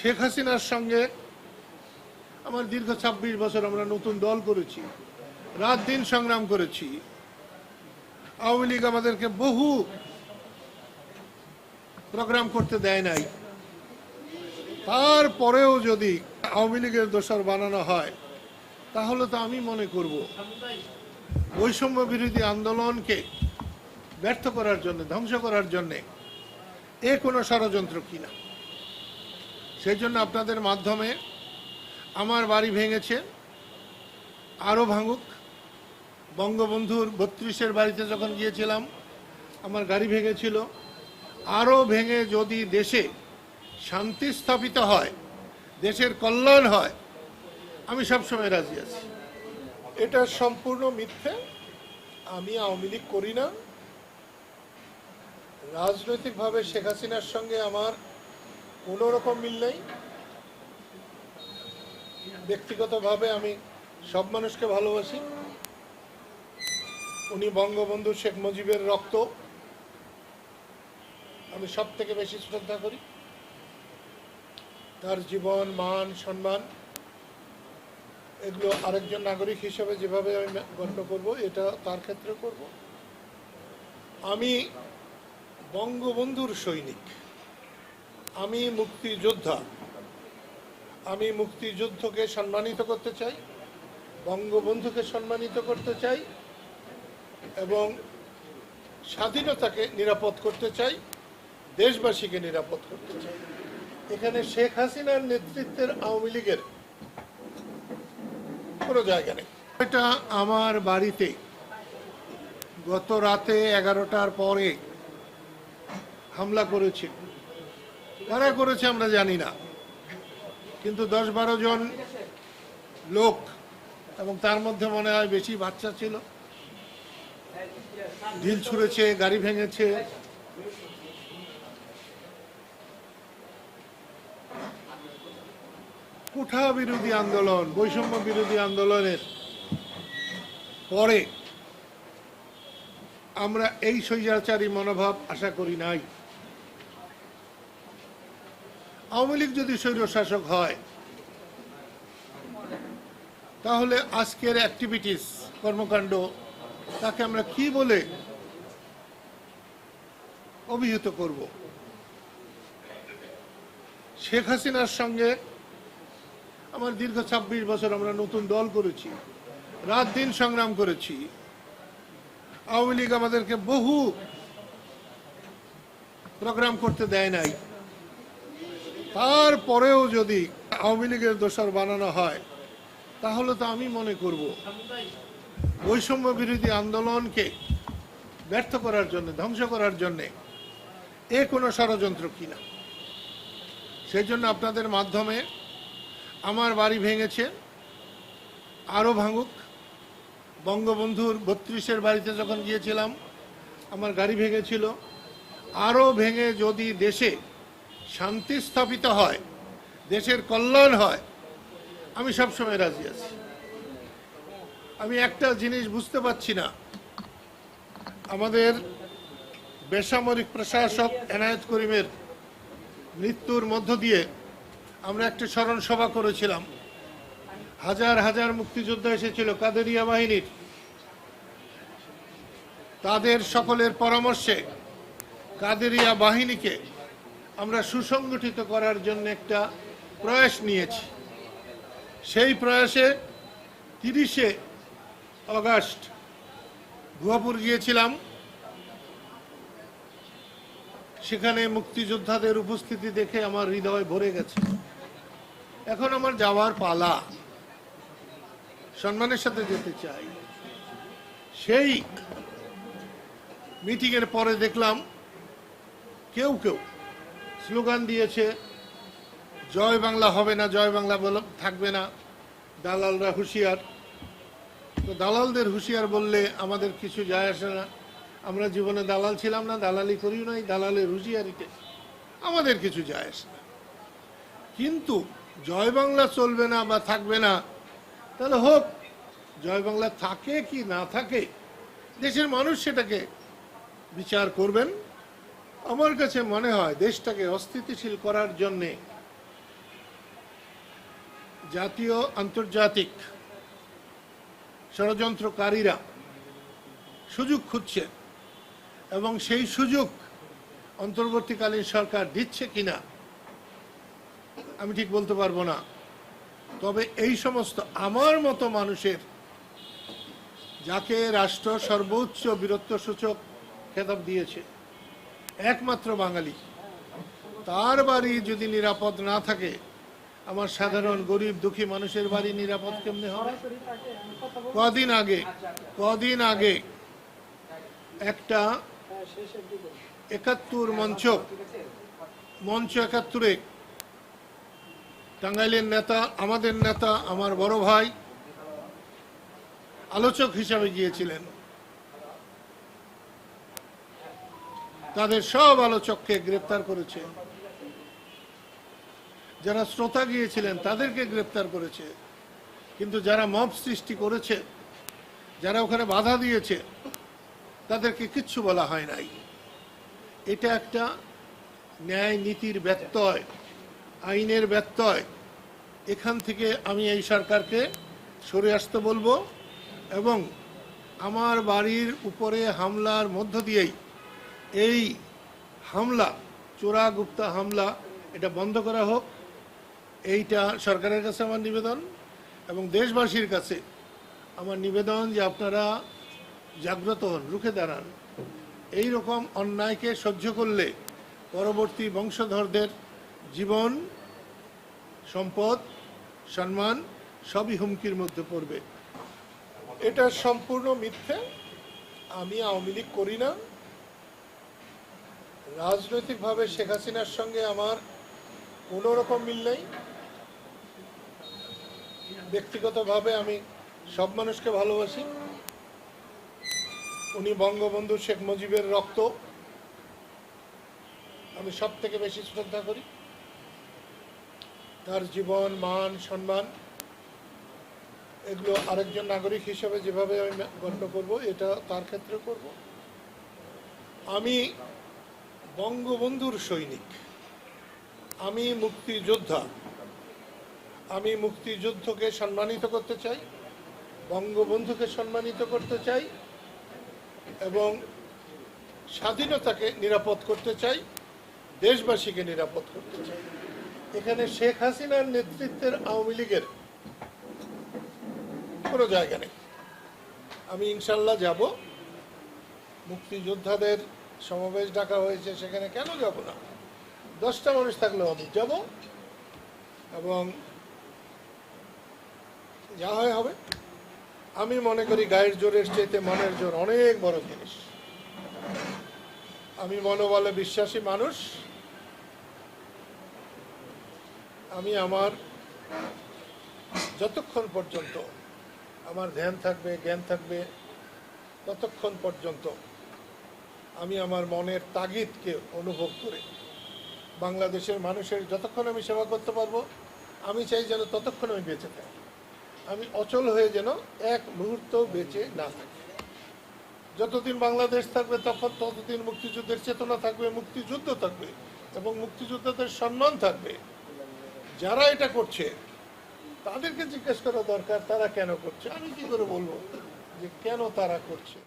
শেখ হাসিনার সঙ্গে আমার দীর্ঘ ২৬ বছর আমরা নতুন দল করেছি, রাত দিন সংগ্রাম করেছি। আওয়ামী লীগ আমাদেরকে বহু প্রোগ্রাম করতে দেয় নাই। তারপরেও যদি আওয়ামী লীগের দোসর বানানো হয়, তাহলে তো আমি মনে করব বৈষম্য বিরোধী আন্দোলনকে ব্যর্থ করার জন্য, ধ্বংস করার জন্যে কোনো ষড়যন্ত্র কিনা। সেই জন্য আপনাদের মাধ্যমে আমার বাড়ি ভেঙেছে, আরও ভাঙুক। বঙ্গবন্ধুর ৩২-এর বাড়িতে যখন গিয়েছিলাম আমার গাড়ি ভেঙেছিল, আরও ভেঙে যদি দেশে শান্তি স্থাপিত হয়, দেশের কল্যাণ হয়, আমি সবসময় রাজি আছি। এটা সম্পূর্ণ মিথ্যে। আমি আওয়ামী লীগ করি না। রাজনৈতিকভাবে শেখ হাসিনার সঙ্গে আমার কোনো রকম মিল নেই। ব্যক্তিগতভাবে আমি সব মানুষকে ভালোবাসি। উনি বঙ্গবন্ধু শেখ মুজিবের রক্ত আমি সব থেকে বেশি শ্রদ্ধা করি। তার জীবন, মান, সম্মান এগুলো আরেকজন নাগরিক হিসেবে যেভাবে আমি গণ্য করব, এটা তার ক্ষেত্রে করব। আমি বঙ্গবন্ধুর সৈনিক, আমি মুক্তিযোদ্ধা। আমি মুক্তিযুদ্ধকে সম্মানিত করতে চাই, বঙ্গবন্ধুকে সম্মানিত করতে চাই এবং স্বাধীনতাকে নিরাপদ করতে চাই, দেশবাসীকে নিরাপদ করতে চাই। এখানে শেখ হাসিনার নেতৃত্বের আওয়ামী লীগের কোনো জায়গা নেই। এটা আমার বাড়িতে গত রাতে 11টার পরে হামলা করেছে। কারা করেছে আমরা জানি না, কিন্তু 10-12 জন লোক, এবং তার মধ্যে মনে হয় বেশি বাচ্চা ছিল, ঢিল ছুঁড়েছে, গাড়ি ভেঙেছে। কোঠা বিরোধী আন্দোলন, বৈষম্য বিরোধী আন্দোলনের পরে আমরা এই স্বৈরাচারী মনোভাব আশা করি নাই। আওয়ামী লীগ যদি স্বৈরশাসক হয়, তাহলে আজকের অ্যাক্টিভিটিস, কর্মকাণ্ড, তাকে আমরা কি বলে অভিহিত করব? শেখ হাসিনার সঙ্গে আমার দীর্ঘ ২৬ বছর আমরা নতুন দল করেছি, রাত দিন সংগ্রাম করেছি। আওয়ামী লীগ আমাদেরকে বহু প্রোগ্রাম করতে দেয় নাই। তারপরেও যদি আওয়ামী লীগের দোসর বানানো হয়, তাহলে তো আমি মনে করব বৈষম্য বিরোধী আন্দোলনকে ব্যর্থ করার জন্য, ধ্বংস করার জন্যে কোনো ষড়যন্ত্র কিনা। সেই জন্য আপনাদের মাধ্যমে আমার বাড়ি ভেঙেছে, আরও ভাঙুক। বঙ্গবন্ধুর ৩২-এর বাড়িতে যখন গিয়েছিলাম আমার গাড়ি ভেঙেছিল, আরও ভেঙে যদি দেশে শান্তি স্থাপিত হয়, দেশের কল্যাণ হয়, আমি সবসময় রাজি আছি। আমি একটা জিনিস বুঝতে পারছি না, আমাদের বেসামরিক প্রশাসক এনায়েত করিমের মৃত্যুর মধ্য দিয়ে আমরা একটা স্মরণ সভা করেছিলাম। হাজার হাজার মুক্তিযোদ্ধা এসেছিল কাদেরিয়া বাহিনীর। তাদের সকলের পরামর্শে কাদেরিয়া বাহিনীকে আমরা সুসংগঠিত করার জন্য একটা প্রয়াস নিয়েছি। সেই প্রয়াসে 30শে আগস্ট গুয়াপুর গিয়েছিলাম। সেখানে মুক্তিযোদ্ধাদের উপস্থিতি দেখে আমার হৃদয় ভরে গেছে। এখন আমার যাওয়ার পালা, সম্মানের সাথে যেতে চাই। সেই মিটিংয়ের পরে দেখলাম কেউ কেউ স্লোগান দিয়েছে, জয় বাংলা হবে না, জয় বাংলা থাকবে না, দালালরা হুঁশিয়ার। তো দালালদের হুঁশিয়ার বললে আমাদের কিছু যায় আসে না। আমরা জীবনে দালাল ছিলাম না, দালালি করিও নাই, দালালের হুঁশিয়ারিতে আমাদের কিছু যায় আসে না। কিন্তু জয় বাংলা চলবে না বা থাকবে না, তাহলে হোক, জয় বাংলা থাকে কি না থাকে, দেশের মানুষ সেটাকে বিচার করবেন। আমার কাছে মনে হয় দেশটাকে অস্থিতিশীল করার জন্যে জাতীয় আন্তর্জাতিক ষড়যন্ত্রকারীরা সুযোগ খুঁজছে এবং সেই সুযোগ অন্তর্বর্তীকালীন সরকার দিচ্ছে কিনা আমি ঠিক বলতে পারবো না। তবে এই সমস্ত আমার মতো মানুষের, যাকে রাষ্ট্র সর্বোচ্চ বীরত্বসূচক খেতাব দিয়েছে, একমাত্র বাঙালি, তার বাড়ি যদি নিরাপদ না থাকে, আমার সাধারণ গরিব দুঃখী মানুষের বাড়ি নিরাপদ কেমনে হবে? কদিন আগে একটা ৭১ মঞ্চ ৭১-এ টাঙ্গাইলের নেতা, আমাদের নেতা, আমার বড় ভাই আলোচক হিসাবে গিয়েছিলেন। তাদের সব আলোচককে গ্রেপ্তার করেছে। যারা শ্রোতা গিয়েছিলেন তাদেরকে গ্রেপ্তার করেছে। কিন্তু যারা মব সৃষ্টি করেছে, যারা ওখানে বাধা দিয়েছে, তাদেরকে কিচ্ছু বলা হয় নাই। এটা একটা ন্যায় নীতির ব্যত্যয়, আইনের ব্যত্যয়। এখান থেকে আমি এই সরকারকে সরে আসতে বলবো এবং আমার বাড়ির উপরে হামলার মধ্য দিয়েই এই হামলা, চোরা গুপ্তা হামলা, এটা বন্ধ করা হোক। এইটা সরকারের কাছে আমার নিবেদন এবং দেশবাসীর কাছে আমার নিবেদন যে আপনারা জাগ্রত হন, রুখে দাঁড়ান। এই রকম অন্যায়কে সহ্য করলে পরবর্তী বংশধরদের জীবন, সম্পদ, সম্মান সবই হুমকির মধ্যে পড়বে। এটা সম্পূর্ণ মিথ্যে। আমি আওয়ামী লীগ করি না। রাজনৈতিকভাবে শেখ হাসিনার সঙ্গে আমার কোনো রকম মিল নেই। ব্যক্তিগতভাবে আমি সব মানুষকে ভালোবাসি। উনি বঙ্গবন্ধু শেখ মুজিবের রক্ত আমি সব থেকে বেশি শ্রদ্ধা করি। তার জীবন, মান, সম্মান এগুলো আরেকজন নাগরিক হিসেবে যেভাবে আমি গণ্য করব, এটা তার ক্ষেত্রে করব। আমি বঙ্গবন্ধুর সৈনিক, আমি মুক্তিযোদ্ধা। আমি মুক্তিযুদ্ধকে সম্মানিত করতে চাই, বঙ্গবন্ধুকে সম্মানিত করতে চাই এবং স্বাধীনতাকে নিরাপদ করতে চাই, দেশবাসীকে নিরাপদ করতে চাই। এখানে শেখ হাসিনার নেতৃত্বের আওয়ামী লীগের কোনো জায়গা নেই। আমি ইনশাল্লাহ যাব। মুক্তিযোদ্ধাদের সমাবেশ ডাকা হয়েছে, সেখানে কেন যাব না? 10টা মানুষ থাকলেও আমি যাব এবং যা হয় হবে। আমি মনে করি গায়ের জোরের চাইতে মনের জোর অনেক বড় জিনিস। আমি মনোবলে বিশ্বাসী মানুষ। আমি আমার যতক্ষণ পর্যন্ত আমার ধ্যান থাকবে, জ্ঞান থাকবে, ততক্ষণ পর্যন্ত আমি আমার মনের তাগিদকে অনুভব করে বাংলাদেশের মানুষের যতক্ষণ আমি সেবা করতে পারবো, আমি চাই যেন ততক্ষণ আমি বেঁচে থাকি। আমি অচল হয়ে যেন এক মুহূর্ত বেঁচে না থাকি। যতদিন বাংলাদেশ থাকবে ততদিন মুক্তিযুদ্ধের চেতনা থাকবে, মুক্তিযুদ্ধ থাকবে এবং মুক্তিযোদ্ধাদের সম্মান থাকবে। যারা এটা করছে তাদেরকে জিজ্ঞেস করা দরকার তারা কেন করছে। আমি কি করে বলবো যে কেন তারা করছে?